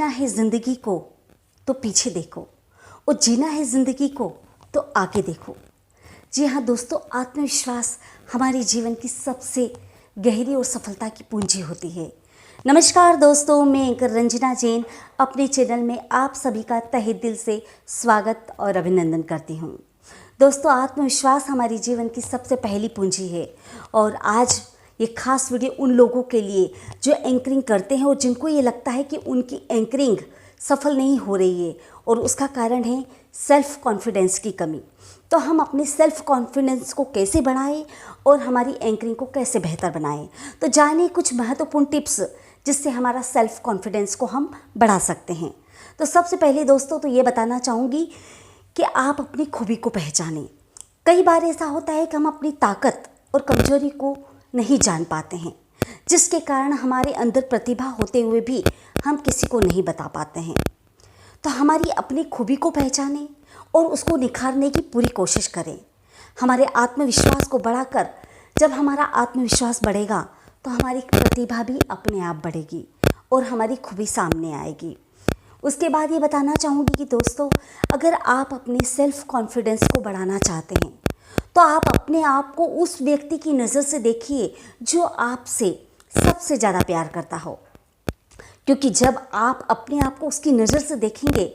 जीना है ज़िंदगी को तो पीछे देखो और जीना है ज़िंदगी को तो आगे देखो। जी हाँ दोस्तों, आत्मविश्वास हमारे जीवन की सबसे गहरी और सफलता की पूंजी होती है। नमस्कार दोस्तों, मैं एंकर रंजना जैन अपने चैनल में आप सभी का तहे दिल से स्वागत और अभिनंदन करती हूँ। दोस्तों, आत्मविश्वास हमारे जीवन की सबसे पहली पूंजी है और आज ये खास वीडियो उन लोगों के लिए जो एंकरिंग करते हैं और जिनको ये लगता है कि उनकी एंकरिंग सफल नहीं हो रही है और उसका कारण है सेल्फ कॉन्फिडेंस की कमी। तो हम अपने सेल्फ कॉन्फिडेंस को कैसे बढ़ाएं और हमारी एंकरिंग को कैसे बेहतर बनाएं, तो जानिए कुछ महत्वपूर्ण टिप्स जिससे हमारा सेल्फ कॉन्फिडेंस को हम बढ़ा सकते हैं। तो सबसे पहले दोस्तों तो ये बताना चाहूँगी कि आप अपनी खूबी को पहचानें। कई बार ऐसा होता है कि हम अपनी ताकत और कमजोरी को नहीं जान पाते हैं, जिसके कारण हमारे अंदर प्रतिभा होते हुए भी हम किसी को नहीं बता पाते हैं। तो हमारी अपनी खूबी को पहचानें और उसको निखारने की पूरी कोशिश करें। हमारे आत्मविश्वास को बढ़ाकर जब हमारा आत्मविश्वास बढ़ेगा तो हमारी प्रतिभा भी अपने आप बढ़ेगी और हमारी खूबी सामने आएगी। उसके बाद ये बताना चाहूँगी कि दोस्तों, अगर आप अपने सेल्फ कॉन्फिडेंस को बढ़ाना चाहते हैं तो आप अपने आप को उस व्यक्ति की नज़र से देखिए जो आपसे सबसे ज़्यादा प्यार करता हो, क्योंकि जब आप अपने आप को उसकी नज़र से देखेंगे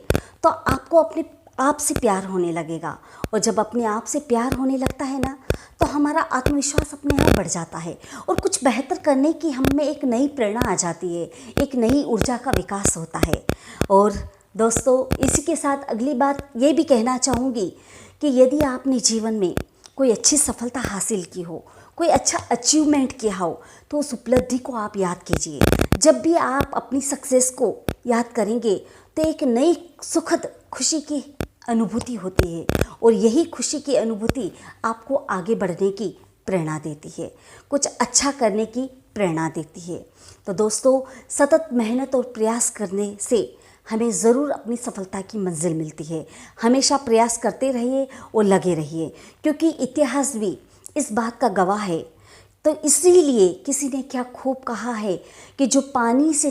तो आपको अपने आप से प्यार होने लगेगा और जब अपने आप से प्यार होने लगता है ना, तो हमारा आत्मविश्वास अपने आप बढ़ जाता है और कुछ बेहतर करने की हम में एक नई प्रेरणा आ जाती है, एक नई ऊर्जा का विकास होता है। और दोस्तों, इसी के साथ अगली बात ये भी कहना चाहूँगी कि यदि आपने जीवन में कोई अच्छी सफलता हासिल की हो, कोई अच्छा अचीवमेंट किया हो, तो उस उपलब्धि को आप याद कीजिए। जब भी आप अपनी सक्सेस को याद करेंगे तो एक नई सुखद खुशी की अनुभूति होती है और यही खुशी की अनुभूति आपको आगे बढ़ने की प्रेरणा देती है, कुछ अच्छा करने की प्रेरणा देती है। तो दोस्तों, सतत मेहनत और प्रयास करने से हमें ज़रूर अपनी सफलता की मंजिल मिलती है। हमेशा प्रयास करते रहिए और लगे रहिए, क्योंकि इतिहास भी इस बात का गवाह है। तो इसीलिए किसी ने क्या खूब कहा है कि जो पानी से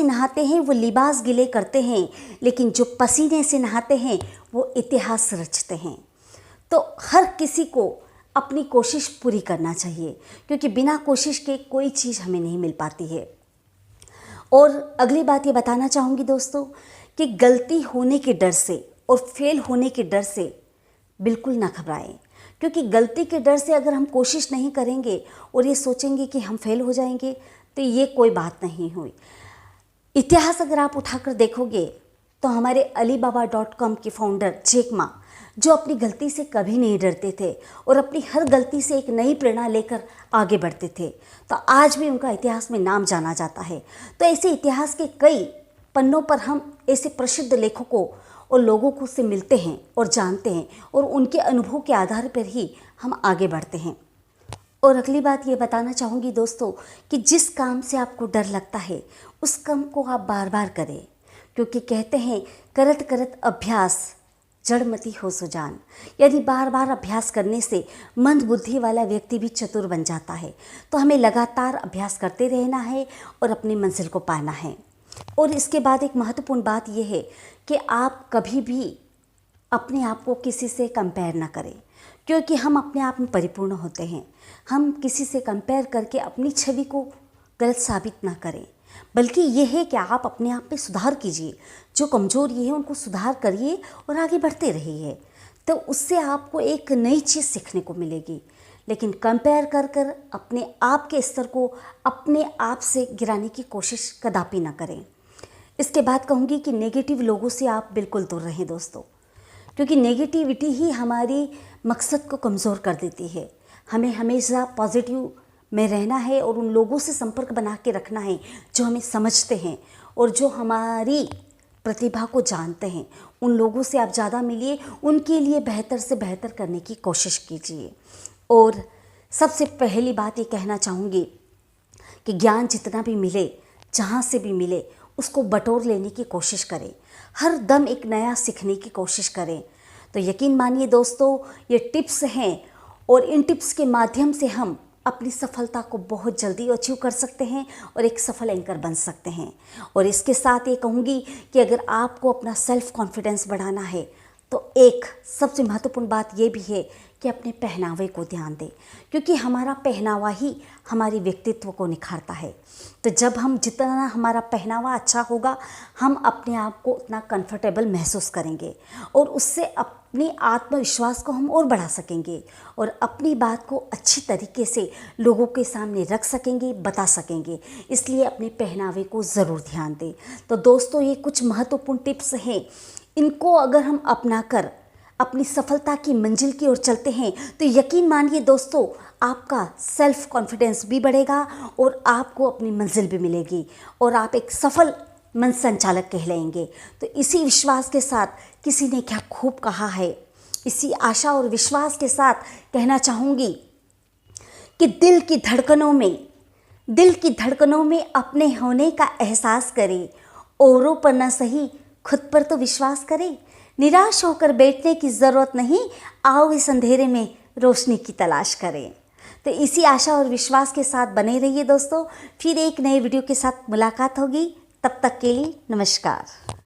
नहाते हैं वो लिबास गिले करते हैं, लेकिन जो पसीने से नहाते हैं वो इतिहास रचते हैं। तो हर किसी को अपनी कोशिश पूरी करना चाहिए, क्योंकि बिना कोशिश के कोई चीज़ हमें नहीं मिल पाती है। और अगली बात ये बताना चाहूँगी दोस्तों कि गलती होने के डर से और फेल होने के डर से बिल्कुल ना घबराएं, क्योंकि गलती के डर से अगर हम कोशिश नहीं करेंगे और ये सोचेंगे कि हम फेल हो जाएंगे तो ये कोई बात नहीं हुई। इतिहास अगर आप उठाकर देखोगे तो हमारे alibaba.com के फाउंडर जैक मा, जो अपनी गलती से कभी नहीं डरते थे और अपनी हर गलती से एक नई प्रेरणा लेकर आगे बढ़ते थे, तो आज भी उनका इतिहास में नाम जाना जाता है। तो ऐसे इतिहास के कई पन्नों पर हम ऐसे प्रसिद्ध लेखकों और लोगों को से मिलते हैं और जानते हैं और उनके अनुभव के आधार पर ही हम आगे बढ़ते हैं। और अगली बात ये बताना चाहूँगी दोस्तों कि जिस काम से आपको डर लगता है उस काम को आप बार बार करें, क्योंकि कहते हैं करत करत अभ्यास जड़मति हो सुजान। यदि बार बार अभ्यास करने से मंद बुद्धि वाला व्यक्ति भी चतुर बन जाता है। तो हमें लगातार अभ्यास करते रहना है और अपनी मंजिल को पाना है। और इसके बाद एक महत्वपूर्ण बात यह है कि आप कभी भी अपने आप को किसी से कंपेयर ना करें, क्योंकि हम अपने आप में परिपूर्ण होते हैं। हम किसी से कंपेयर करके अपनी छवि को गलत साबित ना करें, बल्कि यह है कि आप अपने आप में सुधार कीजिए, जो कमज़ोरी है उनको सुधार करिए और आगे बढ़ते रहिए। तो उससे आपको एक नई चीज़ सीखने को मिलेगी। लेकिन कंपेयर कर कर अपने आप के स्तर को अपने आप से गिराने की कोशिश कदापि ना करें। इसके बाद कहूँगी कि नेगेटिव लोगों से आप बिल्कुल दूर रहें दोस्तों, क्योंकि नेगेटिविटी ही हमारी मकसद को कमज़ोर कर देती है। हमें हमेशा पॉजिटिव में रहना है और उन लोगों से संपर्क बना के रखना है जो हमें समझते हैं और जो हमारी प्रतिभा को जानते हैं। उन लोगों से आप ज़्यादा मिलिए, उनके लिए बेहतर से बेहतर करने की कोशिश कीजिए। और सबसे पहली बात ये कहना चाहूँगी कि ज्ञान जितना भी मिले, जहाँ से भी मिले, उसको बटोर लेने की कोशिश करें। हर दम एक नया सीखने की कोशिश करें। तो यकीन मानिए दोस्तों, ये टिप्स हैं और इन टिप्स के माध्यम से हम अपनी सफलता को बहुत जल्दी अचीव कर सकते हैं और एक सफल एंकर बन सकते हैं। और इसके साथ ये कहूँगी कि अगर आपको अपना सेल्फ कॉन्फिडेंस बढ़ाना है तो एक सबसे महत्वपूर्ण बात ये भी है कि अपने पहनावे को ध्यान दें, क्योंकि हमारा पहनावा ही हमारे व्यक्तित्व को निखारता है। तो जब हम जितना हमारा पहनावा अच्छा होगा, हम अपने आप को उतना कंफर्टेबल महसूस करेंगे और उससे अपनी आत्मविश्वास को हम और बढ़ा सकेंगे और अपनी बात को अच्छी तरीके से लोगों के सामने रख सकेंगे, बता सकेंगे। इसलिए अपने पहनावे को ज़रूर ध्यान दें। तो दोस्तों, ये कुछ महत्वपूर्ण टिप्स हैं, इनको अगर हम अपनाकर अपनी सफलता की मंजिल की ओर चलते हैं तो यकीन मानिए दोस्तों, आपका सेल्फ कॉन्फिडेंस भी बढ़ेगा और आपको अपनी मंजिल भी मिलेगी और आप एक सफल मन संचालक कहलाएंगे। तो इसी विश्वास के साथ, किसी ने क्या खूब कहा है, इसी आशा और विश्वास के साथ कहना चाहूँगी कि दिल की धड़कनों में अपने होने का एहसास करें, औरों पर न सही खुद पर तो विश्वास करें। निराश होकर बैठने की ज़रूरत नहीं, आओ इस अंधेरे में रोशनी की तलाश करें। तो इसी आशा और विश्वास के साथ बने रहिए दोस्तों। फिर एक नए वीडियो के साथ मुलाकात होगी। तब तक के लिए नमस्कार।